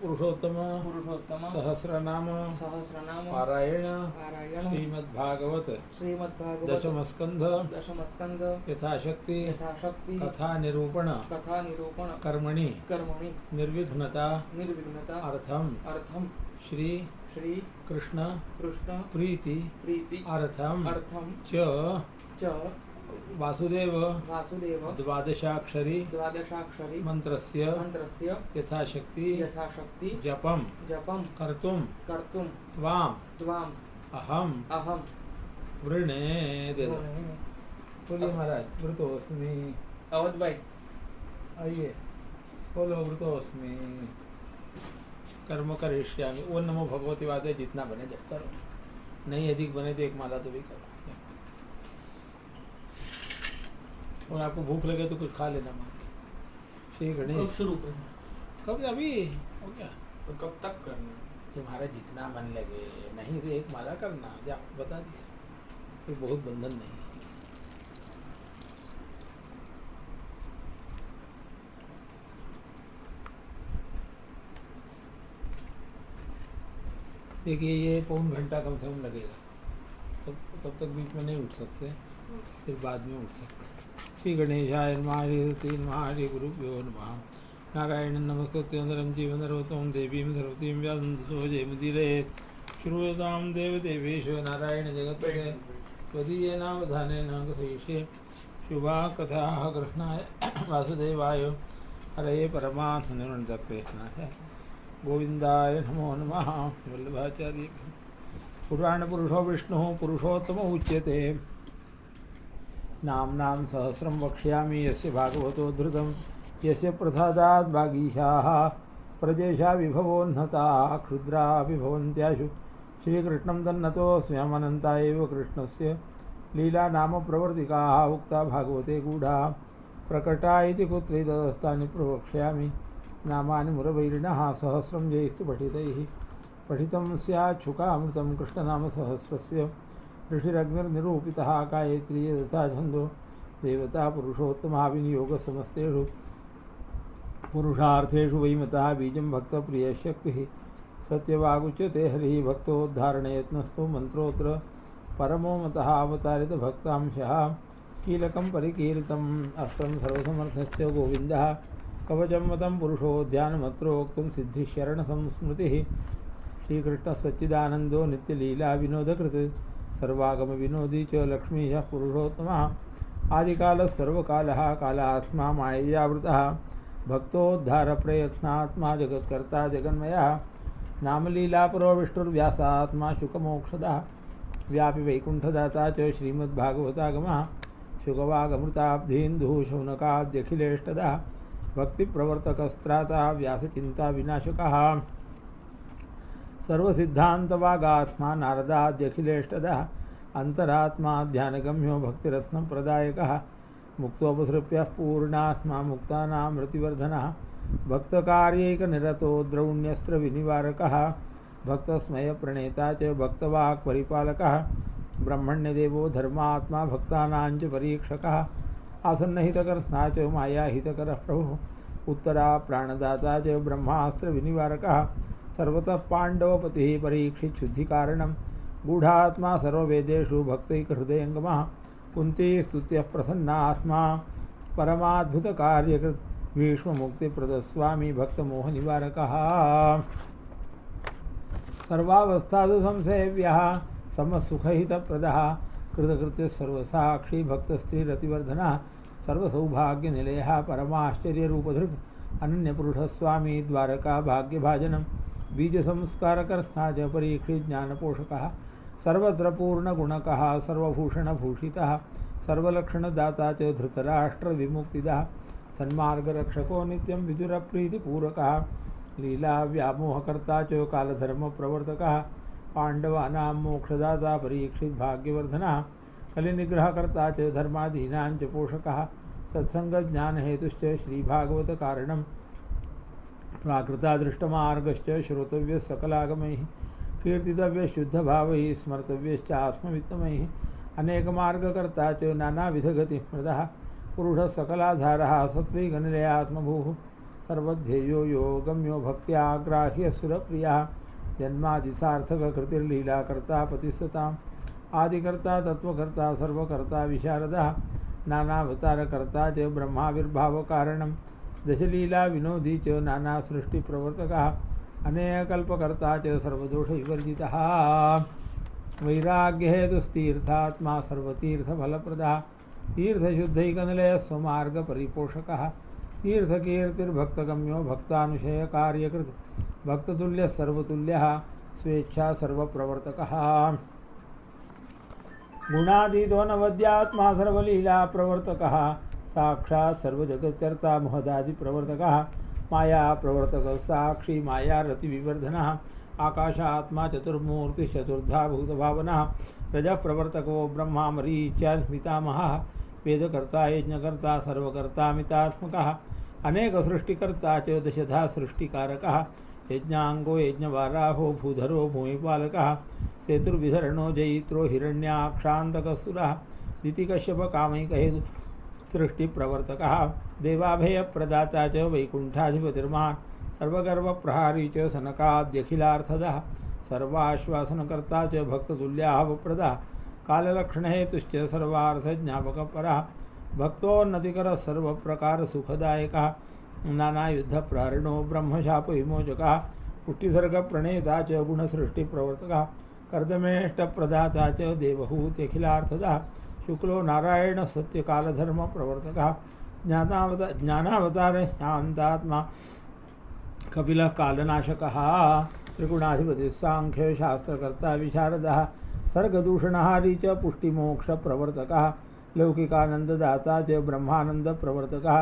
पुरुषोत्तम सहस्रनाम पारायण श्रीमद्भागवत दशमस्कंध यथाशक्ति कथा निरूपण कर्मणि निर्विघ्नता अर्थम श्री कृष्ण प्रीति अर्थम च वासुदेव द्वादशाक्षरी मंत्रस्य यथाशक्ति जपम कर्तुम त्वाम अहम वृणे दे दो। बोलिए महाराज। वृतोस्मि। अवध भाई आइए बोलो। वृतोस्मि कर्म करिष्यामि। ओ नमो भगवती वादे जितना बने जब करो, नहीं अधिक बने तो एक माला तो भी करो। और आपको भूख लगे तो कुछ खा लेना मांग के। श्री गणेश। कब शुरू करना? कब? अभी हो गया। तो कब तक करना? तुम्हारा जितना मन लगे। नहीं तो एक माला करना। जा बता दिया, कोई बहुत बंधन नहीं है। देखिए ये पौन घंटा कम से कम लगेगा। तब तक बीच में नहीं उठ सकते, फिर बाद में उठ सकते। श्री गणेशाय नमः। हरि गुरुभ्यो नमः। नारायण नमस्कृत्य नरं चैव नरोत्तमं देवीं सरस्वतीं व्यासं ततो जयमुदीरयेत्। श्रूयतां देवदेवेशो नारायण जगत्पते त्वदीयेनावधानेन कथयिष्ये शुभा कथाः कृष्णाय वासुदेवाय हरये परमात्मनिर्वाणकृष्णाय गोविंदाय नमो नमः। वल्लभाचार्य। पुराणपुरुषो विष्णुः पुरुषोत्तम उच्यते। नाम सहस्रम वक्ष्यामि यस्य भागवतो धृतं यस्य प्रसादात् भागीशाः प्रजेशा विभवोन्नताः क्षुद्रा विभवन्त्याशु। श्रीकृष्णं तन्नतोऽस्म्यहमनन्ता एव कृष्णस्य लीला नाम प्रवर्तिकाः उक्ता भागवते गूढा प्रकटा इति कुत्रैतदस्तानि प्रवक्ष्यामि नामानि मुरवैरिणः सहस्रं जैस्तु पठितैः पठितं स्यात् शुकामृतं कृष्णनामसहस्रस्य ऋषिरग्निर्निरूपितः गायत्री यथा छन्दो देवता पुरुषोत्तमः विनियोगसमस्तेषु पुरुषार्थेषु वैमतः बीजं भक्तप्रियशक्तिः सत्यवागुच्यते हरिः भक्तोद्धारणयत्नस्तु मन्त्रोऽत्र परमो मतः अवतारितभक्तांशः कीलकं परिकीर्तम् अस्तं सर्वसमर्थश्च गोविन्दः कवचं मतं पुरुषो ध्यानमत्रोक्तं सिद्धिशरणसंस्मृतिः श्रीकृष्णसच्चिदानन्दो नित्यलीला विनोदकृत् सर्वागम विनोदी च लक्ष्मीः पुरुषोत्तमः आदिकालः सर्वकालः कालात्मा माययावृतः भक्तोद्धारप्रयत्नात्मा जगत्कर्ता जगन्मयः नामलीलापरो विष्णुर्व्यासात्मा शुकमोक्षदः व्यापि वैकुण्ठदाता च श्रीमद्भागवतागमः शुकवागमृताब्धीन्दुः शौनकाद्यखिलेष्टदः भक्तिप्रवर्तकस्त्राता व्यासचिन्ता विनाशकः सर्वसिद्धान्तवागात्मा नारदाद्यखिलेष्टदः अंतरात्मा ध्यानगम्यो भक्तिरत्नप्रदायकः मुक्तोपसृप्यः पूर्णात्मा मुक्तानां रतिवर्धनः भक्तकार्यैकनिरतो द्रौण्यस्त्रविनिवारकः भक्तस्मयप्रणेता च भक्तवाक् परिपालकः ब्रह्मण्यदेवो धर्मात्मा भक्तानां च परीक्षकः आसन्नहितकर्ता च मायाहितकरः प्रभुः उत्तरा प्राणदाता च ब्रह्मास्त्रविनिवारकः सर्वतः पाण्डवपतिः परीक्षित् शुद्धिकारणं गूढात्मा सर्ववेदेषु भक्तैकहृदयङ्गमः कुन्तीस्तुत्यः प्रसन्नात्मा परमाद्भुतकार्यकृत् भीष्ममुक्तिप्रदस्वामी भक्तमोहनिवारकः सर्वावस्थासु संसेव्यः समसुखहितप्रदः कृतकृत्यः सर्वसाक्षी भक्तस्त्रीरतिवर्धनः सर्वसौभाग्यनिलयः परमाश्चर्यरूपधृक् अनन्यपुरुषस्वामी द्वारका भाग्यभाजनं बीजसंस्कारकर्ता च परीक्षित् ज्ञानपोषकः सर्वत्र पूर्णगुणकः सर्वभूषणभूषितः सर्वलक्षणदाता च धृतराष्ट्रविमुक्तिदः सन्मार्गरक्षको नित्यं विदुरप्रीतिपूरकः लीलाव्यामोहकर्ता च कालधर्मप्रवर्तकः पाण्डवानां मोक्षदाता परीक्षित् भाग्यवर्धनः कलिनिग्रहकर्ता च धर्मादीनां च पोषकः सत्सङ्गज्ञानहेतुश्च श्रीभागवतकारणं प्राकृतादृष्टमार्गश्च श्रोतव्यः सकलागमैः कीर्तितव्यः शुद्धभावैः स्मर्तव्यश्च आत्मवित्तमैः अनेकमार्गकर्ता च नानाविधगतिप्रदः पुरुषः सकलाधारः सत्त्वैकनिलयात्मभूः सर्वध्येयो यो गम्यो भक्त्याग्राह्य सुरप्रियः जन्मादिसार्थककृतिर्लीला कर्ता पतिस्तताम् आदिकर्ता तत्त्वकर्ता सर्वकर्ता विशारदः नानावतारकर्ता च ब्रह्माविर्भावकारणं दशलीला विनोदी च नानासृष्टिप्रवर्तकः अनेकल्पकर्ता च सर्वदोषविवर्जितः वैराग्यहेतुस्तीर्थात्मा सर्वतीर्थफलप्रदः तीर्थशुद्धैकनिलयः स्वमार्गपरिपोषकः तीर्थकीर्तिर्भक्तगम्यो भक्तानुशयकार्यकृत् भक्ततुल्यः सर्वतुल्यः स्वेच्छा सर्वप्रवर्तकः गुणातीतो नवद्यात्मा सर्वलीला प्रवर्तकः साक्षात् सर्वजगत्कर्ता महदादिप्रवर्तकः माया प्रवर्तकः साक्षी माया रतिविवर्धनः आकाशात्मा चतुर्मूर्तिश्चतुर्धा भूतभावनः रजः प्रवर्तको ब्रह्मा मरीच्यान्वितामहः वेदकर्ता यज्ञकर्ता सर्वकर्ता मितात्मकः अनेक सृष्टिकर्ता च दशधा सृष्टिकारकः यज्ञांगो यज्ञवाराहो भूधरो भूमिपालकः सेतुर्विधरणो जयित्रो हिरण्याक्षान्तकसुरः दितिकश्यपकामैकहेतु सृष्टिप्रवर्तकः देवाभयप्रदाता च वैकुण्ठाधिपतिर्मान् सर्वगर्वप्रहारी च सनकाद्यखिलार्थदः सर्वाश्वासनकर्ता च भक्ततुल्यावप्रदः काललक्षणहेतुश्च सर्वार्थज्ञापकपरः भक्तोन्नतिकरः सर्वप्रकारसुखदायकः नानायुद्धप्रारणो ब्रह्मशापविमोचकः पुष्टिसर्गप्रणेता च गुणसृष्टिप्रवर्तकः कर्दमेष्टप्रदाता च देवहूत्यखिलार्थदः शुक्लो नारायणः सत्यकालधर्मप्रवर्तकः ज्ञानावतार शान्तात्मा कपिलः कालनाशकः त्रिगुणाधिपतिः सांख्य शास्त्रकर्ता विशारदः सर्गदूषणहारी च पुष्टिमोक्षप्रवर्तकः लौकिकानन्ददाता च ब्रह्मानन्दप्रवर्तकः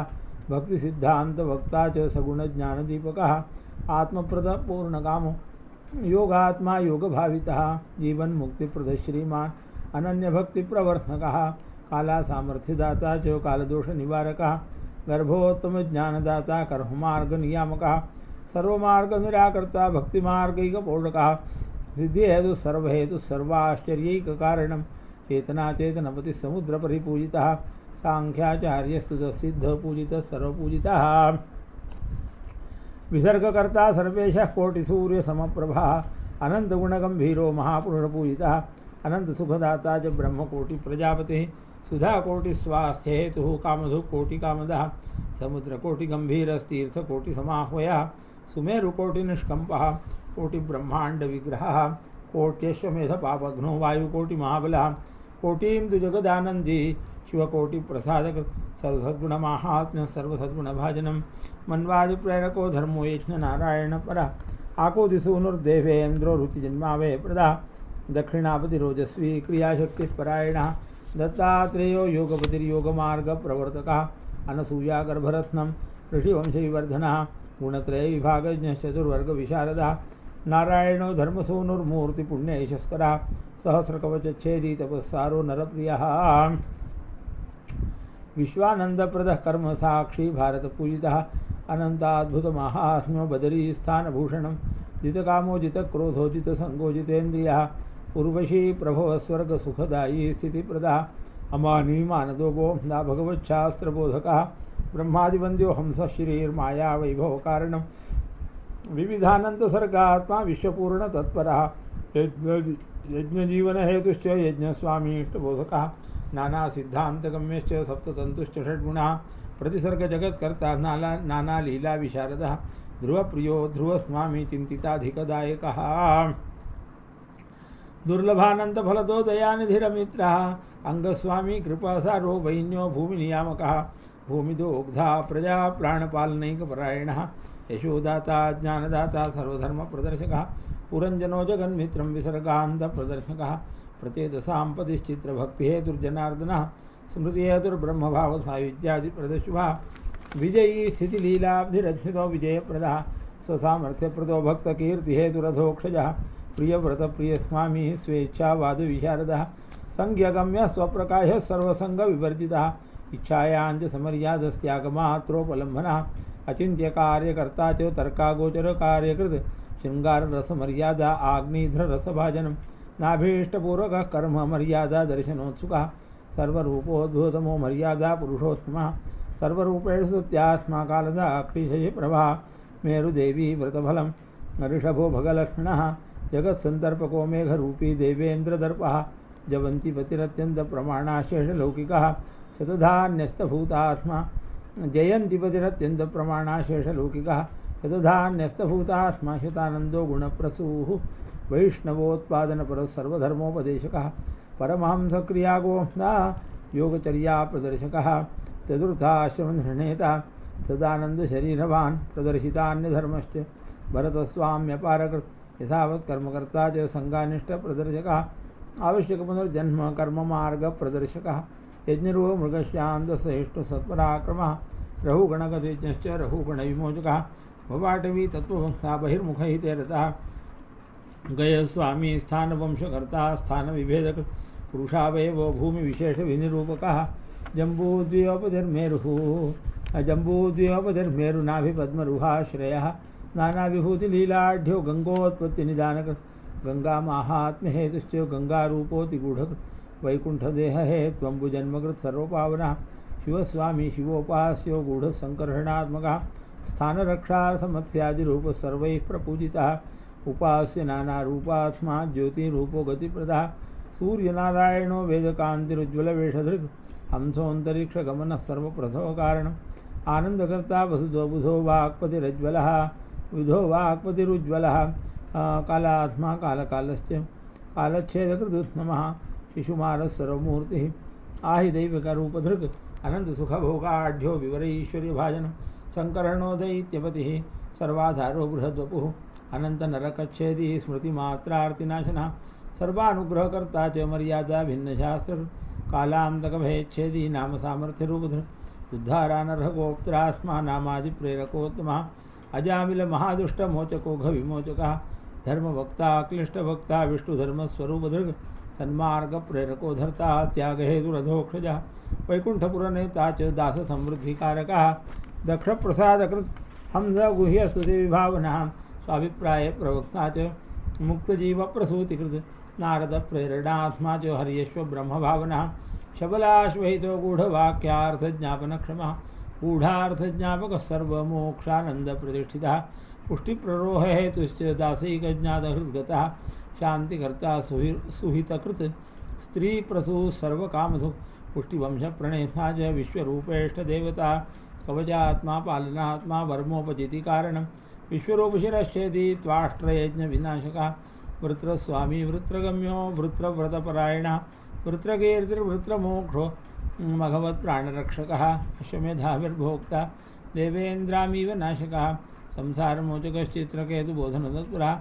भक्तिसिद्धान्तवक्ता च सगुणज्ञानदीपकः आत्मप्रदः पूर्णकामो योगात्मा योगभावितः जीवन्मुक्तिप्रदः श्रीमान् अनन्यभक्तिप्रवर्तकः कालासामर्थ्यदाता च कालदोषनिवारकः गर्भोत्तमज्ञानदाता कर्ममार्गनियामकः सर्वमार्गनिराकर्ता भक्तिमार्गैकपोषकः सिद्धिहेतुः सर्वहेतुः सर्वाश्चर्यैककारणं चेतनाचेतनपतिः समुद्रपरिपूजितः सांख्याचार्यस्तुतसिद्धपूजितः सर्वपूजितः विसर्गकर्ता सर्वेशः कोटिसूर्यसमप्रभः अनन्तगुणगम्भीरो महापुरुषपूजितः अनन्तसुखदाता च ब्रह्मकोटिप्रजापतिः सुधाकोटिस्वास्थ्यहेतुः कामधुः कोटिकामदः समुद्रकोटिगम्भीरस्तीर्थकोटिसमाह्वयः सुमेरुकोटिनिष्कम्पः कोटिब्रह्माण्डविग्रहः कोट्यश्वमेधपापघ्नो वायुकोटिमहाबलः कोटीन्दुजगदानन्दी शिवकोटिप्रसादक सर्वसद्गुणमाहात्म्यं सर्वसद्गुणभाजनं मन्वादिप्रेरको धर्मो यज्ञनारायणपरः आकोदिसूनुर्देवेन्द्रो रुचिजन्मावयप्रदा दक्षिणापतिरोजस्वी क्रियाशक्तिपरायणः दत्तात्रेयो योगपतिर्योगमार्गप्रवर्तकः अनसूयागर्भरत्नं ऋषिवंशविवर्धनः गुणत्रयविभागज्ञः चतुर्वर्गविशारदः नारायणो धर्मसूनुर्मूर्तिपुण्यैशस्करः सहस्रकवचच्छेदी तपस्सारो नरप्रियः विश्वानन्दप्रदः कर्मसाक्षी भारतपूजितः अनन्ताद्भुतमाहात्म्यो बदरीस्थानभूषणं जितकामो जितक्रोधो जितसङ्गो जितेन्द्रियः उर्वशी प्रभवः स्वर्गसुखदायी स्थितिप्रदः अमानीमानदोगो दा भगवच्छास्त्रबोधकः ब्रह्मादिवन्द्यो हंसः श्रीर्मायावैभवकारणं विविधानन्तसर्गात्मा विश्वपूर्णतत्परः यज्ञजीवनहेतुश्च यज्ञस्वामीष्टबोधकः नानासिद्धान्तगम्यश्च सप्ततन्तुश्च षड्गुणः प्रतिसर्गजगत्कर्ता नानालीलाविशारदः ध्रुवप्रियो ध्रुवस्वामी चिन्तिताधिकदायकः दुर्लभानन्तफलदो दयानिधिरमित्रः अङ्गस्वामी कृपासारो वैन्यो भूमिनियामकः भूमिदोग्धा प्रजा प्राणपालनैकपरायणः यशोदाता ज्ञानदाता सर्वधर्मप्रदर्शकः पुरञ्जनो जगन्मित्रं विसर्गान्तप्रदर्शकः प्रचेदसां पतिश्चित्रभक्तिहेतुर्जनार्दनः स्मृतिहेतुर्ब्रह्मभावसायुज्यादिप्रदशुभः विजयी स्थितिलीलाब्धिरच्युतो विजयप्रदः स्वसामर्थ्यप्रदो भक्तकीर्तिहेतुरधोक्षजः प्रियव्रतप्रियस्वामी स्वेच्छावादविशारदः संज्ञगम्यः स्वप्रकाशः सर्वसङ्गविवर्जितः इच्छायाञ्च समर्यादस्त्यागमात्रोपलम्भनः अचिन्त्यकार्यकर्ता च तर्कागोचरकार्यकृत् शृङ्गाररसमर्यादा आग्निध्ररसभाजनं नाभीष्टपूर्वकः कर्म मर्यादा दर्शनोत्सुकः सर्वरूपोद्भूतमो मर्यादा पुरुषोत्तमः सर्वरूपेषु सत्यात्मा कालदाक्षिशयि प्रभा मेरुदेवी व्रतफलं ऋषभो भगलक्ष्मणः जगत्सन्तर्पको मेघरूपी देवेन्द्रदर्पः जयन्तिपतिरत्यन्तप्रमाणाशेषलौकिकः शतधान्यस्तभूतात्मा जयन्तिपतिरत्यन्तप्रमाणाशेषलौकिकः शतधान्यस्तभूतात्मा शतानन्दो गुणप्रसूः वैष्णवोत्पादनपरः सर्वधर्मोपदेशकः परमहंसक्रियागोप्ता योगचर्याप्रदर्शकः चतुर्थाश्रमनिर्णेता सदानन्दशरीरवान् प्रदर्शितान्यधर्मश्च भरतस्वाम्यपारकृत् यथावत् कर्मकर्ता च संगानिष्ठप्रदर्शकः आवश्यकपुनर्जन्म कर्ममार्गप्रदर्शकः यज्ञरूपमृगश्चान्दसहिष्णुसत्पराक्रमः रहुगणगतयज्ञश्च रहुगणविमोचकः भवाटवी तत्त्ववक्ता बहिर्मुखैः ते रतः गयस्वामी स्थानवंशकर्ता स्थानविभेदकृत् पुरुषावयवो भूमिविशेषविनिरूपकः जम्बूद्वयोपधिर्मेरुनाभिपद्मरुहाश्रयः नानाविभूतिलीलाढ्यो गङ्गोत्पत्तिनिदानकृत् गङ्गामाहात्म्यहेतुश्च गङ्गारूपोऽतिगूढकृत् वैकुण्ठदेहहेत्वम्बुजन्मकृत् सर्वपावनः शिवस्वामी शिवोपास्यो गूढसङ्कर्षणात्मकः स्थानरक्षार्थमत्स्यादिरूपः सर्वैः प्रपूजितः उपास्य नानारूपात्मा ज्योतिरूपो गतिप्रदः सूर्यनारायणो वेदकान्तिरुज्ज्वलवेषधृक् हंसोऽन्तरिक्षगमनः सर्वप्रसवकारणम् आनन्दकर्ता वसुधो वाक्पतिरज्ज्वलः विधो वाक्पतिरुज्ज्वलः कालात्मा कालकालश्च कालच्छेदकृत् नमः शिशुमारः सर्वमूर्तिः आहिदैविकरूपधृक् अनन्तसुखभोगाढ्यो विवरैश्वर्यभाजनं शङ्करणो दैत्यपतिः सर्वाधारो बृहद्वपुः अनन्तनरकच्छेदी स्मृतिमात्रार्तिनाशनः सर्वानुग्रहकर्ता च मर्यादा भिन्नशास्त्रकृत् कालान्तकभयच्छेदी नाम सामर्थ्यरूपधृक् उद्धारानर्हगोप्त्रात्मा नामादिप्रेरकोत्तमः अजामिलमहादुष्टमोचको घविमोचकः धर्मवक्ता क्लिष्टवक्ता विष्णुधर्मस्वरूपधृक् सन्मार्गप्रेरको धर्ता त्यागहेतुरधोक्षजः वैकुण्ठपुरनेता च दाससमृद्धिकारकः दक्षप्रसादकृत् हंसगुह्यस्तुतिविभावनः स्वाभिप्रायप्रवक्ता च मुक्तजीवप्रसूतिकृत् नारदप्रेरणात्मा च हर्यश्वब्रह्मभावनः शबलाश्वहितो गूढवाक्यार्थज्ञापनक्षमः गूढार्थज्ञापकः सर्वमोक्षानन्दप्रतिष्ठितः पुष्टिप्ररोहहेतुश्च दासैकज्ञातहृद्गतः शान्तिकर्ता सुहितकृत् स्त्रीप्रसूः सर्वकामधुक् पुष्टिवंशप्रणेता च विश्वरूपेष्टदेवता कवचात्मा पालनात्मा वर्मोपचितिकारणं विश्वरूपशिरश्चेति त्वाष्ट्रयज्ञविनाशकः वृत्रस्वामी वृत्रगम्यो वृत्रव्रतपरायणः वृत्रकीर्तिर्वृत्रमोक्षो मघवत्प्राणरक्षकः अश्वमेधाविर्भोक्ता देवेन्द्रामीव नाशकः संसारमोचकश्चित्रकेतुबोधनतत्परः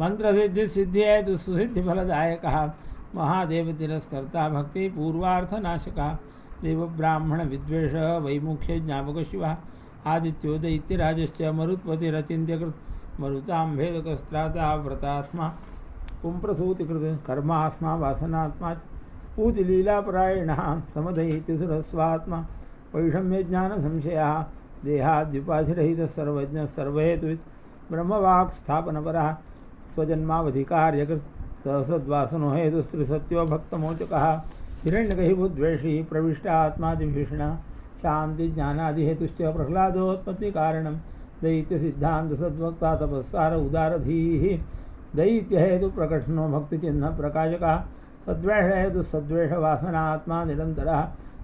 मंत्रसिद्धिहेतु सुसिद्धिफलदायकः महादेवतिरस्कर्ता भक्तिपूर्वार्थनाशकः देवब्राह्मणविद्वेष वैमुख्यज्ञापकः शिवः आदित्यो दैत्यराजश्च मरुत्पतिरचिन्त्यकृत् मरुतां भेदकस्त्राता व्रतात्मा पुंप्रसूतिकृत् कर्मात्मा वासनात्मा पूतिलीलापरायणः समदैत्यसुरस्वात्मा वैषम्यज्ञानसंशयः देहाद्युपाधिरहितः सर्वज्ञः सर्वहेतुवित् ब्रह्मवाक् स्थापनपरः स्वजन्मावधिकार्यकृत् सहसद्वासनो हेतुस्त्रिसत्यो भक्तमोचकः हिरण्यकहिबुद्वेषी प्रविष्टात्मादिभीषणः शान्तिज्ञानादिहेतुश्च प्रह्लादोत्पत्तिकारणं दैत्यसिद्धान्तसद्वक्ता तपस्सार उदारधीः दैत्यहेतुप्रकटनो भक्तिचिह्नप्रकाशकः सद्वेषहेतुसद्वेषवासनात्मा निरन्तरः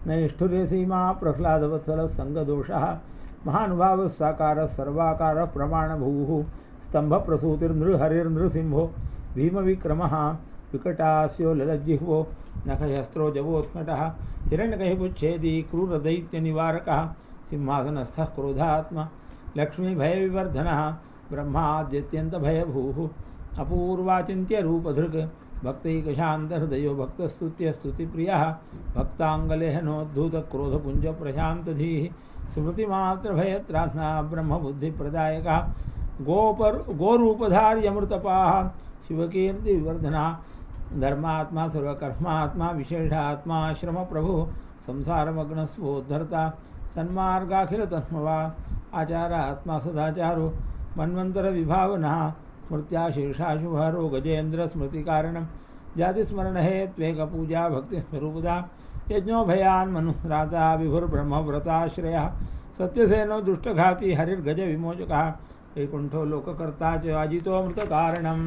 नैष्ठुर्यसीमा प्रह्लादवत्सलः सङ्गदोषः महानुभावः साकारः सर्वाकारः प्रमाणभूः स्तम्भप्रसूतिर्नृहरिर्नृसिंहो भीमविक्रमः विकटास्यो ललज्जिह्वो नखशस्त्रो जवोत्कटः हिरण्यकहिबुच्छेदी क्रूरदैत्यनिवारकः सिंहासनस्थः क्रोधात्मा लक्ष्मीभयविवर्धनः ब्रह्माद्यत्यन्तभयभूः अपूर्वाचिन्त्यरूपधृक् भक्तैकशान्तहृदयो भक्तस्तुत्यस्तुतिप्रियः भक्ताङ्गलेहनोद्धूतक्रोधपुञ्जप्रशान्तधीः स्मृतिमात्रभयत्रात्मा ब्रह्मबुद्धिप्रदायकः गोरूपधार्यमृतपाः शिवकीर्तिविवर्धनः धर्मात्मा सर्वकर्मात्मा विशेषात्मा श्रमप्रभुः संसारमग्नस्वोद्धर्ता सन्मार्गाखिलतस्मवा आचारात्मा सदाचारो मन्वन्तरविभावनः स्मृत्या शीर्षाशुभरो गजेन्द्रस्मृतिकारणं जाति स्मरण है त्वेक पूजा भक्ति स्वरूपदा यज्ञो भयान मनुराता विभुर्ब्रह्म व्रताश्रया सत्यसेनो दुष्टघाती हरिर्गज विमोचका वैकुंठो लोककर्ता च अजितो मृत कारणम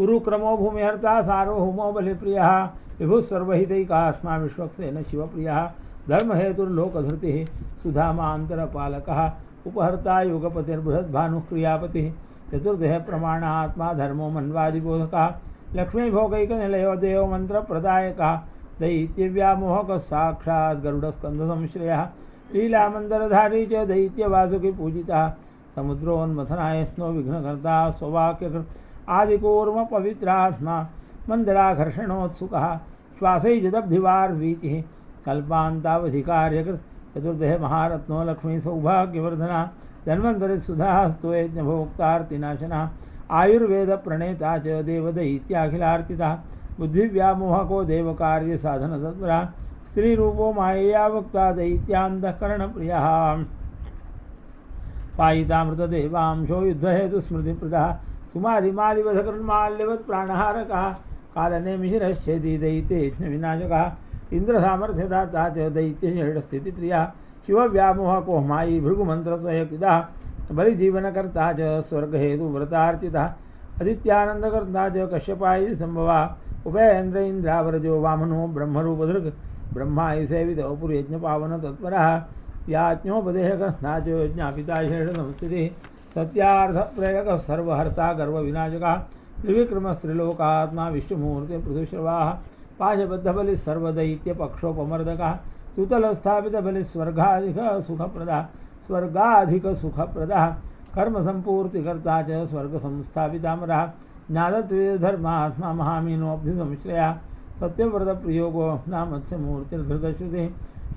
उरुक्रमो भूमिहर्ता सार्वभौमो बलिप्रियः विभुः सर्वहितैकात्मा विश्वक्सेन शिवप्रियः धर्महेतुर्लोकधृतिः सुधामान्तरपालकः उपहर्ता युगपतिर्बृहद्भानुः क्रियापतिः चतुर्देह प्रमाणात्मा धर्मो मन्वादिबोधकः लक्ष्मीभोगैकनिलयो देवो मन्त्रप्रदायकः दैत्यव्यामोहकः साक्षात् गरुडस्कन्धसंश्रयः लीलामन्दरधारी च दैत्यवासुकी पूजितः समुद्रोन्मथनाय स्नो विघ्नकर्ता स्ववाक्यकृत् आदिकूर्म पवित्रात्मा मन्दराघर्षणोत्सुकः श्वासैजदब्धिवार्वीचिः कल्पान्तावधिकार्यकृत् चतुर्देह महारत्नो लक्ष्मी सौभाग्यवर्धना धन्वन्तरि सुधा स्तोयज्ञभोक्तार्तिनाशनः आयुर्वेदप्रणेता च देवदैत्याखिलार्तितः बुद्धिव्यामोहको देवकार्यसाधनतत्परः स्त्रीरूपो मायया वक्ता दैत्यान्तःकरणप्रियः पायितामृतदेवांशो युद्धहेतुस्मृतिप्रदः सुमाधिमालिवधकृन्माल्यवत् प्राणहारकः कालनेमिशिरश्चेति दैत्येज्ञविनाशकः इन्द्रसामर्थ्यदाता च दैत्यषडस्थितिप्रियः शिवव्यामोहको मायी भृगुमन्त्रस्वयकृतः बलिजीवनकर्ता च स्वर्गहेतुव्रतार्चितः अदित्यानन्दकर्ता च कश्यपायि सम्भवा उपेन्द्र इन्द्रावरजो वामनो ब्रह्मरूपधृक् ब्रह्मायि सेवितो पुर्यज्ञपावन तत्परः याज्ञोपदेशकर्ता च ज्ञापिता शेषसंस्थितिः सत्यार्थप्रयकः सर्वहर्ता गर्वविनाशकः त्रिविक्रमस्त्रिलोकात्मा विश्वमूर्ति पृथुश्रवाः पाशबद्धबलिः सर्वदैत्यपक्षोपमर्दकः स्वर्गाधिकसुखप्रदः कर्मसम्पूर्तिकर्ता च स्वर्गसंस्थापितामरः ज्ञातत्वेधर्मात्मा महामीनोऽब्धिसंश्रयः सत्यव्रतप्रियोगो नामत्स्यमूर्तिर्धृतश्रुतिः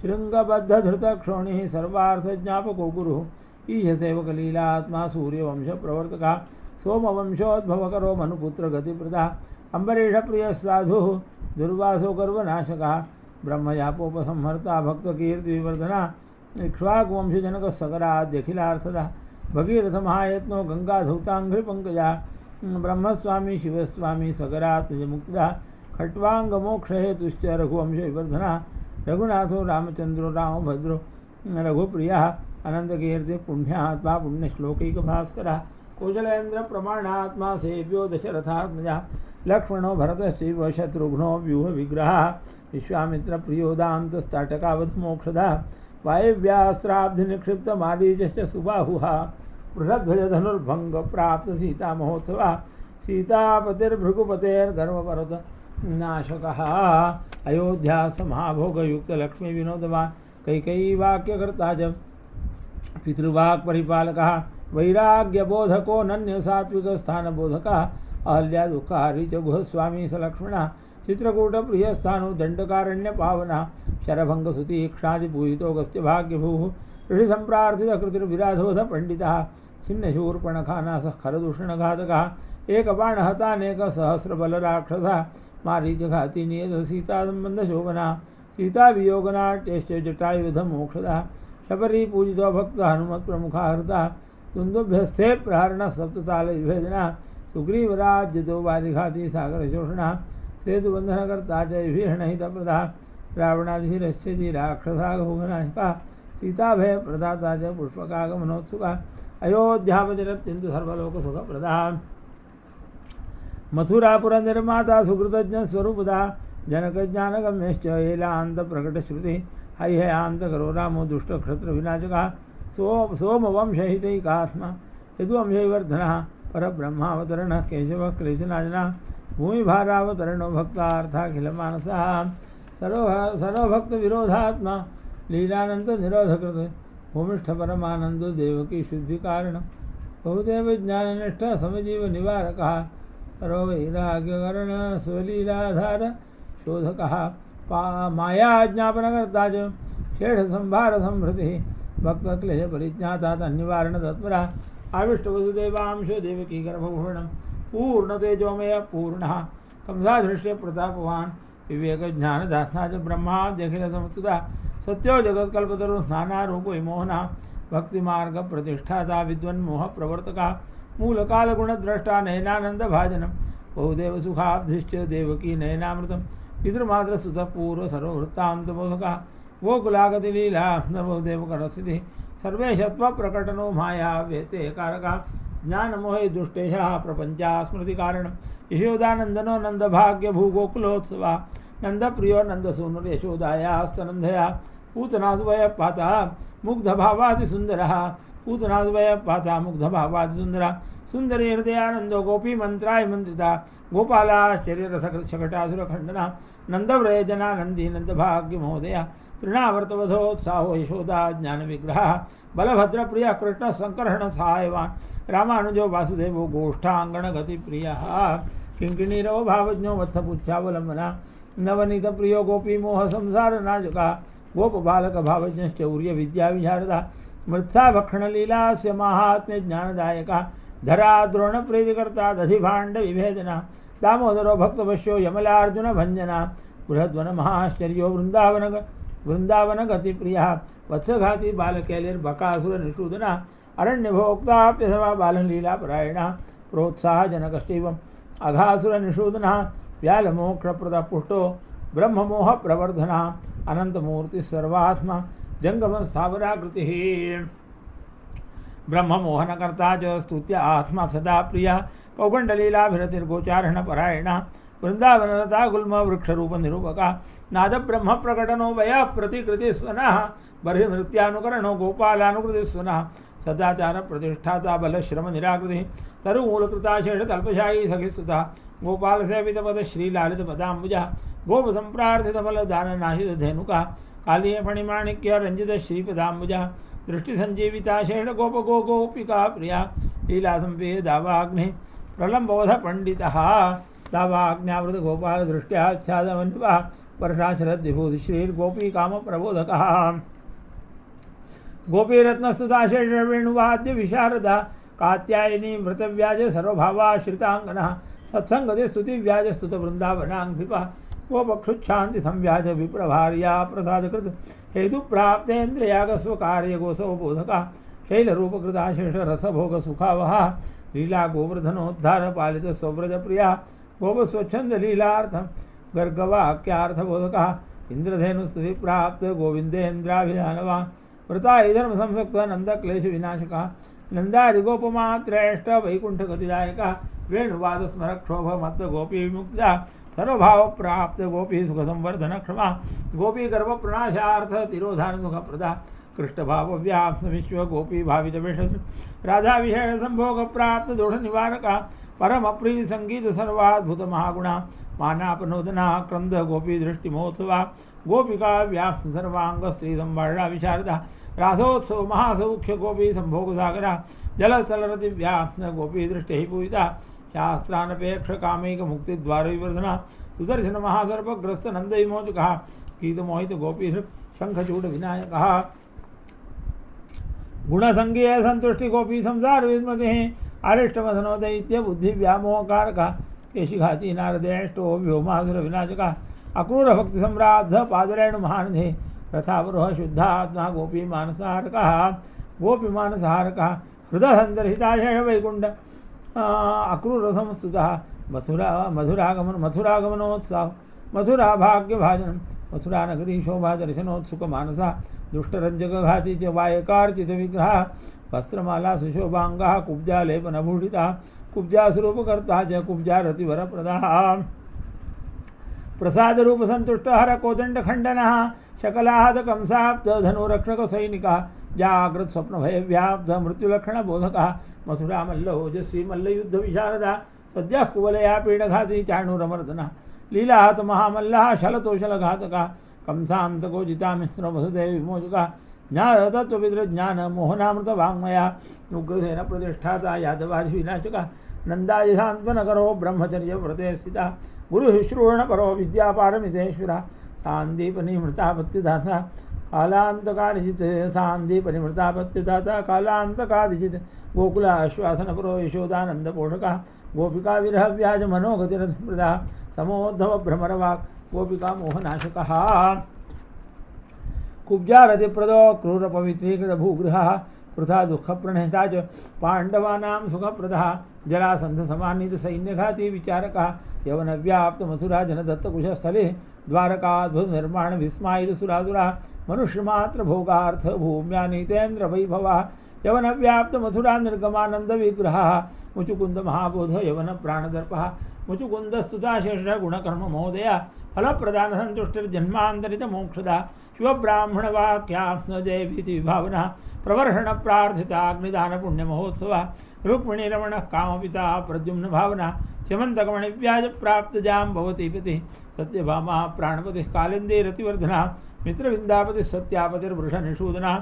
शृङ्गबद्धधृतक्षोणिः सर्वार्थज्ञापको गुरुः ईशसेवकलीलात्मा सूर्यवंशप्रवर्तकः सोमवंशोद्भवकरो मनुपुत्रगतिप्रदः अम्बरीषप्रियः साधुः दुर्वासो गर्वनाशकः ब्रह्मयापोपसंहर्ता भक्तकीर्तिविवर्धनः इक्ष्वाकुवंशजनकः सकराद्यखिलार्थदः भगीरथमहायत्नो गङ्गाधौताङ्घ्रिपङ्कजः ब्रह्मस्वामी शिवस्वामी सकरात्मजमुक्तः खट्वाङ्गमोक्षहेतुश्च रघुवंशविवर्धनः रघुनाथो रामचन्द्रो रामभद्रो रघुप्रियः अनन्तकीर्तिः पुण्यात्मा पुण्यश्लोकैकभास्करः कौशलेन्द्रप्रमाणात्मा सेव्यो दशरथात्मजः लक्ष्मणो भरतश्चैव शत्रुघ्नो व्यूहविग्रहः विश्वामित्रप्रियोदान्तस्ताटकावधमोक्षदः वायव्यास्त्राब्धिनिक्षिप्तमारीचश्च सुबाहुः बृहध्वजधनुर्भङ्गप्राप्तसीतामहोत्सवः सीतापतिर्भृगुपतेर्गर्वपर्वतनाशकः अयोध्यासमहाभोगयुक्तलक्ष्मीविनोदवान् कैकैवाक्यकर्ता च पितृवाक्परिपालकः वैराग्यबोधको नन्यसात्विकस्थानबोधकः अहल्यादुःखहारी च गुहस्वामी सलक्ष्मणः चित्रकूटप्रियस्थानो दण्डकारण्यपावनः शरभङ्गसुतीक्ष्णादिपूजितोऽगस्त्यभाग्यभूः ऋषिसम्प्रार्थितकृतिर्विराधोधपण्डितः छिन्नशूर्पणखानासः खरदूषणघातकः एकबाणहतानेकसहस्रबलराक्षसः मारीचघाती नियतसीतासम्बन्धशोभनः सीतावियोगनाट्यश्च जटायुधमोक्षदः शबरीपूजितो भक्तः हनुमत्प्रमुखाहृतः तुन्दुभ्यस्थे प्रहरणः सप्ततालविभेदनः सुग्रीवराज्यतो वारिघाती सागरशोषणः सेतुबन्धनकर्ता च विभीषणहितप्रदः रावणाधिशिरश्चेति राक्षसाघभुघनाशकः सीताभयप्रदाता च पुष्पकागमनोत्सुकः अयोध्यापतिरत्यन्तसर्वलोकसुखप्रदः मथुरापुरनिर्माता सुकृतज्ञस्वरूपदा जनकज्ञानगम्यश्च एलान्तप्रकटश्रुतिः हैहयान्तकरो रामो दुष्टक्षत्रविनाशकः सोमवंशहितैकात्मा यदुवंशविवर्धनः परब्रह्मावतरणः केशवः क्लेशनाशनः भूमिभारावतरणो भक्तार्थाखिलमानसः सर्वभक्तविरोधात्मा लीलानन्तनिरोधकृत् भूमिष्ठपरमानन्दो देवकी शुद्धिकारणः बहुदेवज्ञाननिष्ठः समजीवनिवारकः सर्ववैराग्यकरणः स्वलीलाधार शोधकः मायाज्ञापनकर्ता च शेषसंभारसंहृतिः भक्तक्लेशपरिज्ञाता तन्निवारणतत्परः आविष्टवसुदेवांशो देवकी गर्भभूषणं पूर्णतेजोमय पूर्णः कंसाधृष्य प्रतापवान् विवेकज्ञानदाता च ब्रह्माद्यखिलसंस्तुतः सत्यो जगत्कल्पतरुः नानारूपो विमोहनः भक्तिमार्गप्रतिष्ठाता विद्वन्मोहप्रवर्तकः मूलकालगुणद्रष्टा नयनानन्दभाजनं बहुदेव सुखाब्धिश्च देवकी नयनामृतम पितृमात्र सुतः पूर्व सर्ववृत्तांत बोधका गोकुलागति लीला बहुदेव करस्थिति सर्वेशत्व प्रकटनो माया व्यते कारका ज्ञान मोहे दुष्टेशः प्रपंचा स्मृति कारण यशोदानंदनो नंद भाग्य भूगोकुलोत्सवा नंद प्रियो नंद सूनुर यशोदाया स्तनंदया पूतनाद्वय पाता मुग्ध भावादि सुंदरः पूतनाद्वय पाता मुग्ध भावादि सुंदरा सुंदरी हृदयानंदो गोपी मंत्राय मंत्रिता गोपालाश्चर्य रसकटासुर खंडना नंदव्रजना नंदी नंद भाग्य महोदया तृणावर्तवधोत्साहो यशोदा ज्ञान विग्रह बलभद्र प्रिय कृष्ण संकर्षण सहायवान रामानुजो वासुदेवो गोष्ठांगण गति प्रिय किंकिणीरव भावज्ञो वत्सपुच्छावलंबना नवनीत प्रियो गोपी मोह संसार नाजका गोप बालक भावज्ञश्चौर्य विद्या विशारदा मृत्सा भक्षण लीला से महात्म्य ज्ञानदायका धरा द्रोण प्रीतिकर्ता दधिभाण्ड विभेदना दामोदरो भक्तवश्यो यमलार्जुन भंजना बृहद्वन महाश्चर्यो वृंदावन गति प्रिय वत्सघाती बालकैलिर्बकासुर निषूदना अरण्य भोक्ताप्यथवा बाललीला परायणा प्रोत्साह जनकश्चैव अघासुर निषूदना व्यालमोक्षप्रद पुष्टो ब्रह्ममोह प्रवर्धना अनंतमूर्ति सर्वात्मा जंगम स्थावराकृति ब्रह्ममोहनकर्ता च स्तुत्य आत्मा सदा प्रिया पौगंडलीलाभिरतिर्गोचारण परायणा वृंदावनलता गुल्म वृक्षरूप निरूपका नाद ब्रह्म प्रकटनो वय प्रतिकृति स्वनः बर्हि नृत्यानुकरणो गोपालानुकृति स्वनः सदाचार प्रतिष्ठाता बल श्रम निराकृति तरुमूलकृता शेष तल्पशायी सखिस्तुता गोपाल सेवित पद श्रीलालित पदाम्बुजा गोप संप्रार्थित फल दान नाशित धेनुका कालीय फणिमाणिक्य रंजित श्रीपदाम्बुजा दृष्टि संजीविता शेष गोप गो गोपिका प्रिया लीला संपेय दावाग्नि प्रलंबोध पंडितः दावाग्न्यावृत गोपाल दृष्ट्याच्छादमन्विवा वर्षाशरद विभूति श्रीर्गोपी काम प्रबोधकः गोपीरत्नस्तुता शेष वेणुवाद्य विशारदा कात्यायनी व्रतव्याज सर्वभावाश्रितांगनः सत्संगते स्तुतिव्याज स्तुत वृंदावनांघ्रिपा गोपक्षुच्छांति संव्याज विप्रभार्या प्रसादकृत हेतु प्राप्तेन्द्रियाग स्वकार्य गोसवबोधका शैलरूपकृता शेष रसभोग सुखावहा लीला गोवर्धनोद्धार पालित स्वव्रज प्रिया गोप स्वच्छंद लीलार्थम गर्गवाक्यार्थबोधका इंद्रधेनुस्तुति प्राप्त गोविंदेन्द्राभिधानवा व्रता धर्म संसक्त नंद क्लेश विनाशका नंदादिगोपमात्रेष्ट वैकुंठ गतिदायका वेणुवाद स्मर क्षोभ मत गोपी विमुक्ता सर्वभाव प्राप्त गोपी सुख संवर्धन क्षमा गोपी गर्भ प्रणाशार्थ तिरोधान सुख प्रदा कृष्ण भाव व्याप्त विश्व गोपी भावित विषस राधा विषय संभोग प्राप्त दोष निवारका परम प्रिय संगीत सर्वाद्भुत महागुणा मानापनोदना क्रंद गोपी दृष्टि महोत्सवा गोपिका व्याप्त सर्वांग स्त्री संवारणा विशारदा रासोत्सव महासौख्य गोपी संभोग सागरा जलस्थलरति व्याप्त गोपी दृष्टि पूजिता शास्त्रानपेक्ष कामिक मुक्ति द्वार विवर्धना सुदर्शन महासर्पग्रस्त नंद विमोचक गीत मोहित गोपी शंखचूड विनायक गुणसंज्ञेय संतुष्टि गोपी संसार विस्मृति अरिष्टमधनो दैत्य बुद्धि व्यामोहकारक केशिघाती नारदेष्टो व्योमासुर विनाशका अक्रूर भक्ति सम्राब्ध पादरेणु महानिधे रथावरोह शुद्धात्मा गोपी मानसहारक हृदय संदर्शिताशय वैकुंठ अक्रूर संस्तुतः मथुरागमनोत्साह मथुरा भाग्य भाजनम मथुरा नगरी शोभा दर्शनोत्सुक मानसा दुष्टरंजक घाती च वायकारचित विग्रह वस्त्रमाला सुशोभांगा कुब्जा लेपनभूषिता कुब्जा स्वरूपकर्ता च कुब्जा रतिवर प्रदा प्रसाद रूप संतुष्ट हर कोदंड खंडन शकलाहत कंसाप्त धनुरक्षक सैनिका जागृत स्वप्न भय व्याप्त मृत्युलक्षण बोधक मथुरा मल्ल ओजस्वी मल्ल युद्ध विशारदा सद्य कुवलया पीडघाती चाणूरमर्दना लीलाहत महामल्ला शलतोषल घातका कंसांतको जिता मित्र वसुदेव विमोचका ज्ञान तत्व ज्ञान मोहनामृत वाङ्मया उग्रसेन प्रतिष्ठाता यादवादि विनाशका नंदादिशांत्वन करो ब्रह्मचर्य व्रते स्थिता गुरुश्रूण परो विद्यापारमितेश्वरा सांदीपनिमृतापत्युदाता कालांतकादिजित सांदीपनिमृतापत्युदाता कालांतकादिजित गोकुला आश्वासन परो यशोदानंद पोषका गोपिका विरह व्याज मनोगतिरप्रदा समोद्धव भ्रमरवाक् गोपिका मोहनाशकः कुब्जा रतिप्रदो क्रूर पवित्रीकृत भूगृहः वृथा दुःखप्रणेता च पाण्डवानां सुखप्रदः जरासन्धसमानीतसैन्यघाती विचारकः यवनव्याप्तमथुराजनदत्तकुशस्थले द्वारकाद्भुतनिर्माणविस्मायितसुरासुराः मनुष्यमात्रभोगार्थ भूम्यानीतेन्द्रवैभवः यवनव्याप्तमथुरा निर्गमानन्दविग्रहः मुचुकुन्दमहाबोध यवनप्राणदर्पः मुचुकुन्दस्तुताशेष गुणकर्ममहोदय फलप्रदानसन्तुष्टिर्जन्मान्तरितमोक्षदा शिवब्राह्मणवाक्यात्म जयभीतिविभावनः प्रवर्षणप्रार्थिताग्निदानपुण्यमहोत्सवः रुक्मिणीरमणः कामपिता प्रद्युम्नभावनः स्यमन्तकमणिव्याजप्राप्तजां भवति पतिः सत्यभामा प्राणपतिः कालिन्दीरतिवर्धनः मित्रविन्दापतिः सत्यापतिर्वृषनिषूदनः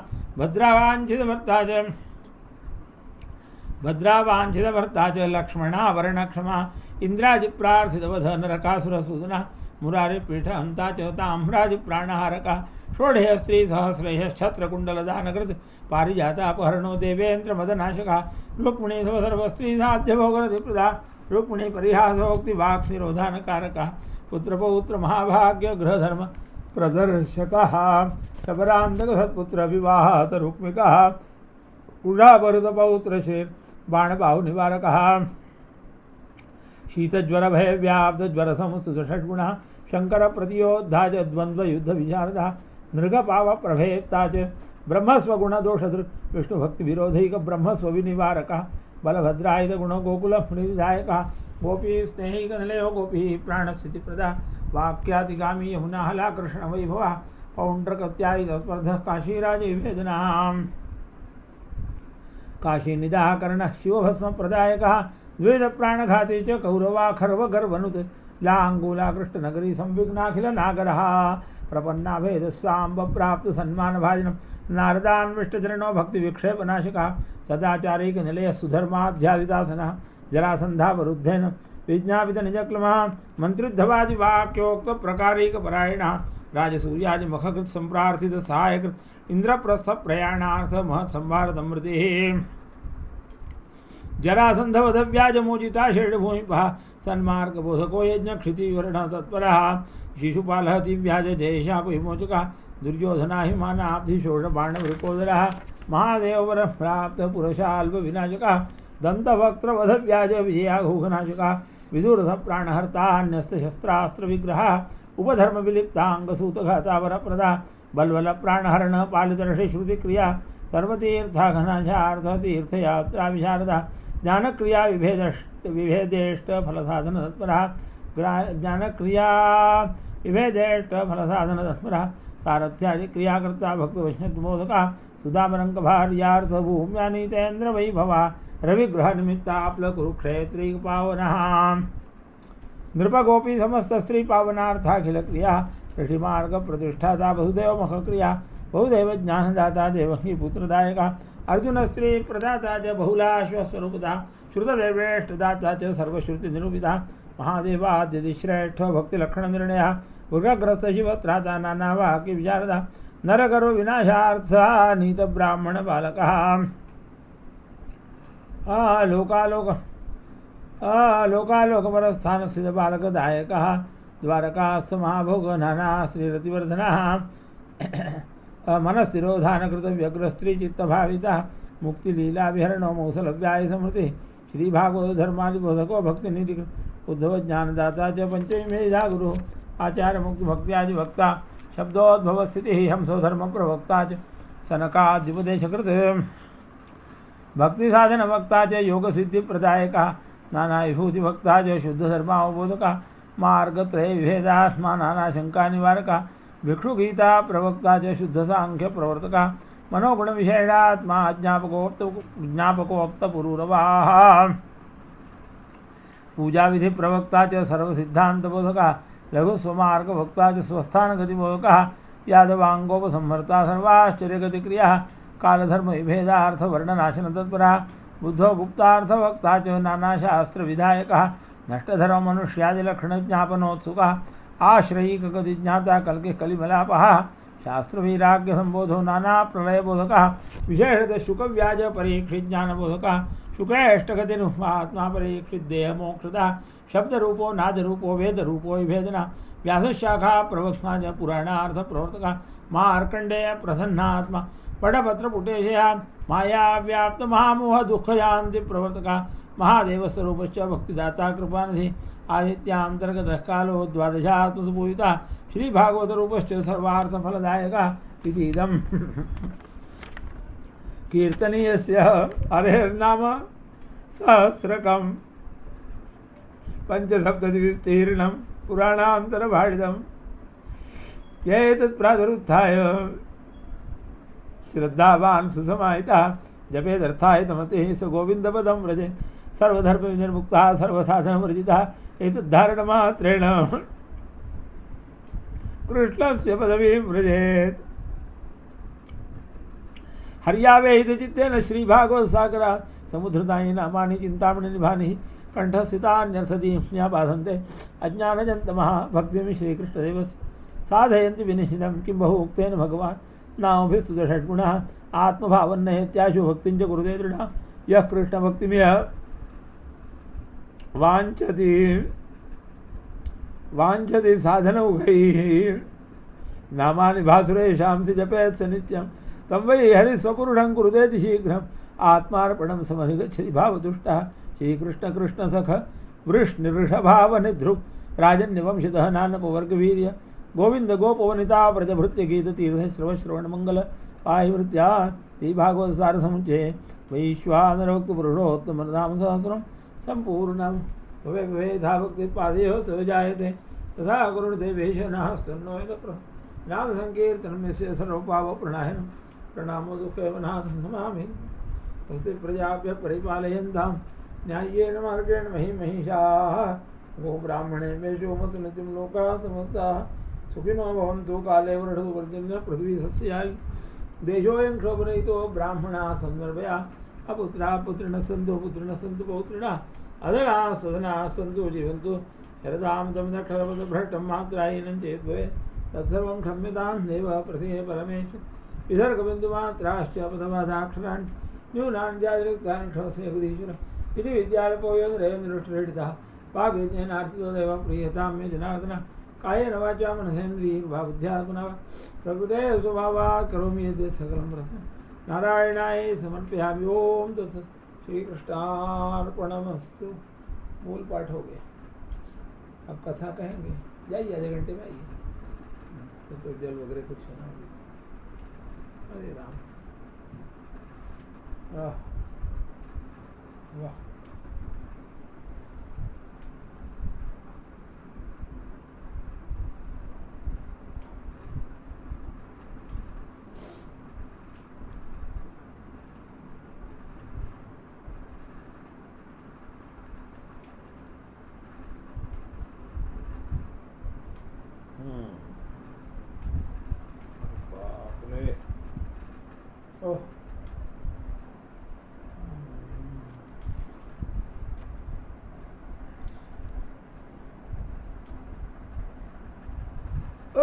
भद्रावाञ्छितभर्ता च लक्ष्मणावरणक्षमा इन्द्राजिप्रार्थितवध नरकासुरसूदनः मुरारिपीठहन्ता च ताम्राजिप्राणहारकः षोडशः स्त्रीसहस्रैश्छत्रकुण्डलदानकृत् पारिजातापहरणो देवेन्द्रमदनाशकः रुक्मिणी सर्वस्त्रीसाध्यभोगरतिप्रदा रुक्मिणी परिहासोक्तिवाक्निरोधानकारकः पुत्रपौत्रमहाभाग्यगृहधर्म प्रदर्शकः शबरान्तकसत्पुत्रविवाहतरुक्मिकः उषापरुतपौत्रशेर्बाणबाहुनिवारकः शीतज्वरभयव्याप्तज्वरसमुत्सुषड्गुणः शङ्करप्रतियोद्धा च द्वन्द्वयुद्धविशारदः नृगपावप्रभेत्ता च ब्रह्मस्वगुणदोषदृक् विष्णुभक्तिविरोधैकब्रह्मस्वविनिवारकः बलभद्रायुधगुणगोकुलफणिदायकः गोपीस्नेहिकनिलयो गोपीः प्राणस्थितिप्रदा वाक्यातिगामी यमुनाहलाकृष्णवैभवः पौण्ड्रकत्यायुधस्पर्धः काशीराजविभेदनाम् काशीनिदाकर्णः शिवभस्मप्रदायकः द्वेदप्राणघाती च कौरवाखर्वगर्वनुत् लाङ्गूलाकृष्टनगरी संविघ्नाखिलनागरः प्रपन्नाभेदस्साम्बप्राप्तसन्मानभाजनं नारदान्विष्टचरणो भक्तिविक्षेपनाशकः सदाचारैकनिलयः सुधर्माध्यादितासनः जरासन्धावरुद्धेन विज्ञापितनिजक्लमः मन्त्रिद्धवादिवाक्योक्तप्रकारैकपरायणः राजसूयादिमुखकृत्सम्प्रार्थितसहायकृत् इन्द्रप्रस्थप्रयाणार्थ महत्संभारतमृतिः जरासन्धवधव्याजमोचिता षड्भूमिपः सन्मार्गबोधको यज्ञक्षितिवर्णः तत्परः शिशुपालः दिव्याज जयशापविमोचकः दुर्योधनाभिमानाब्धिशोषबाणवृकोदरः महादेववरः प्राप्तः पुरुषाल्पविनाशकः दन्तवक्त्रवधव्याज विजयाघोघनाशकः विदुरधप्राणहर्तान्यस्तशस्त्रास्त्रविग्रहः उपधर्मविलिप्ताङ्गसूतघातावरप्रदा बल्वलप्राणहरणः पालितर्षिश्रुतिक्रिया सर्वतीर्थघनाशार्थतीर्थयात्रा विशारदा ज्ञानक्रिया विभेदेष्टफलसाधनतत्परः ज्ञानक्रिया विभेदेष्टफलसाधनतत्परः सारथ्यादिक्रियाकर्ता भक्तवैष्णवमोदकः सुधामरङ्गभार्यार्थभूम्यानीतेन्द्रवैभवः रविगृहनिमित्ताप्लकुरुक्षेत्रीपावनः नृपगोपी समस्तस्त्रीपावनार्थाखिलक्रिया ऋषिमार्गप्रतिष्ठाता वसुदेवमुखक्रिया बहुदेव ज्ञानदाता देवकी पुत्रदायका अर्जुन स्त्री प्रदाता च बहुलाश्वस्वरूपता श्रुतदेवेष्टदाता च सर्वश्रुतिनिरूपिता महादेवाद्यतिश्रेष्ठ भक्तिलक्षणनिर्णयः मृगग्रस्त शिवत्राता नानावाक्यविशारदा नरकरो विनाशार्था नीतब्राह्मणबालकः लोकालोकपरस्थानस्थितबालकदायकः द्वारकास्थमहाभोग नाना श्रीरतिवर्धनः मनस्थिरोधानकृतव्यग्रस्त्रीचित्तभावितः मुक्तिलीलाविहरणो मौसलव्याय समृतिः श्रीभागवतधर्मादिबोधको भक्तिनिधि उद्धवज्ञानदाता च पंचमेधा गुरुः आचार्यमुक्तिभक्त्यादिभक्ता शब्दोद्भवस्थितिः हंसो धर्मप्रवक्ता च सनकाद्युपदेशकृत् भक्तिसाधनवक्ता च योगसिद्धिप्रदायकः नानाविभूतिभक्ता च शुद्धधर्मावबोधकः मार्गत्रयविभेदात्मा नानाशङ्कानिवारकः भिक्षुगीता प्रवक्ता च शुद्धसाङ्ख्यप्रवर्तकः मनोगुणविशेषात्मा ज्ञापकोक्तपुरूरवाः पूजाविधिप्रवक्ता च सर्वसिद्धान्तबोधकः लघुस्वमार्गभक्ता च स्वस्थानगतिबोधकः यादवाङ्गोपसंहर्ता सर्वाश्चर्यगतिक्रियाः कालधर्मविभेदार्थवर्णनाशनतत्परः बुद्धो गुप्तार्थवक्ता च नानाशास्त्रविधायकः नष्टधर्ममनुष्यादिलक्षणज्ञापनोत्सुकः आश्रयिकगतिज्ञाता कल्किः कलिमलापः शास्त्रवैराग्यसम्बोधो नानाप्रलयबोधकः विशेषतः शुकव्याजपरीक्षिज्ञानबोधकः शुकेष्टगतिर्महात्मा परीक्षिद्देहमोक्षतः शब्दरूपो नादरूपो वेदरूपो विभेदनः व्यासशाखा प्रवक्ता च पुराणार्थप्रवर्तकः मार्कण्डेय प्रसन्नात्मा वटपत्र पुटेशया माया व्याप्त महामोह दुःखयान्ति प्रवर्तका महादेव स्वरूपश्च भक्तिदाता कृपानिधि आदित्यान्तर्गतः कालो द्वादशात्मसुपूजिता श्रीभागवत रूपश्च सर्वार्थफलदायका इति इदं कीर्तनीयस्य हरेर्नाम सहस्रकं पञ्चसप्ततिविस्तीर्णं पुराणान्तरभाषितं एतत्प्रादुरुत्थाय श्रद्धावान् सुसमाहितः जपेदर्थाय तमते स गोविन्दपदं व्रजे सर्वधर्मविनिर्मुक्तः सर्वसाधनवर्जितः एतद्धारणमात्रेण कृष्णस्य पदवीं व्रजेत् हर्यावेहितचित्तेन श्रीभागवतसागरात् समुद्रदायि नामानि चिन्तामणि निभानि कंठस्थितान्यर्थदीप्न्या बाधन्ते अज्ञानजन्तमः भक्तिं श्रीकृष्णदेवस्य साधयन्ति विनिश्चितं किं बहु उक्तेन भगवान् नामभिस्तुत षड्गुणः आत्मभावन्नहेत्याशु भक्तिं च कुरुते दृढा यः कृष्णभक्तिमिह वाञ्छति साधनौघैः नामानि भासुरेषां स जपेत् स नित्यं तं वै हरिस्वपुरुषं कुरुतेति शीघ्रम् आत्मार्पणं समधिगच्छति भावतुष्टः श्रीकृष्णकृष्णसख वृष्णिवृषभावनिधृक् राजन्यवंशितः नानपवर्गवीर्य गोविंद गोपवनिता व्रजभृत्य गीततीर्थश्रवश्रवणमङ्गल पाहिवृत्या श्रीभागवतसारसमुच्चये वैश्वानरोक्तपुरुषोत्तमनाम सहस्रं सम्पूर्णं भवेद्धा भक्तिपादेव स जायते तथा गुरुर्देवेशनः स्तन्नोयत नाम संकीर्तनं यस्य सर्वपावप्रणायनं प्रणामो दुःखनाथं नमामि तस्य प्रजाभ्यः परिपालयन्तां न्याय्येन मार्गेण महिषाः गो ब्राह्मणे मे सोमसुनितिं लोकाः समस्ताः सुखिनो भवन्तु काले वर्षतु पर्जन्यः पृथ्वी सस्याय देशोऽयं क्षोभरहितो ब्राह्मणाः सन्दर्भया अपुत्राः पुत्रिणः सन्तु पुत्रिणः सन्तु पौत्रिणः अधनाः सदनाः सन्तु जीवन्तु शरदां तमिदक्षरपदभ्रष्टं मात्राहीनं चेत् भवेत् तत्सर्वं क्षम्यतां देव प्रसीद परमेश्वर विसर्गबिन्दुमात्राश्च पदबाधाक्षराणि न्यूनानि जातिरिक्तानि क्षमस्व जगदीश्वर इति विद्यालपोयोन्द्रेन्द्रष्टरेडितः वाग्यज्ञेनार्थितो देवः प्रीयतां मे जनार्दनः कायेन वाचा मनसेन्द्रियैर्भावुध्यात्मना वा प्रकृतेः स्वभावात् करोमि यद्यत् सकलं परस्मै नारायणाय समर्पयामि। ओम तत्सत्। श्रीकृष्णार्पणमस्तु। मूल पाठ हो गया, अब कथा कहेंगे। जाइए आधे घंटे में आइए, तो जल वगैरह कुछ सुना होगी। हरे राम। वाह वाह। बाप रे। ओह ओ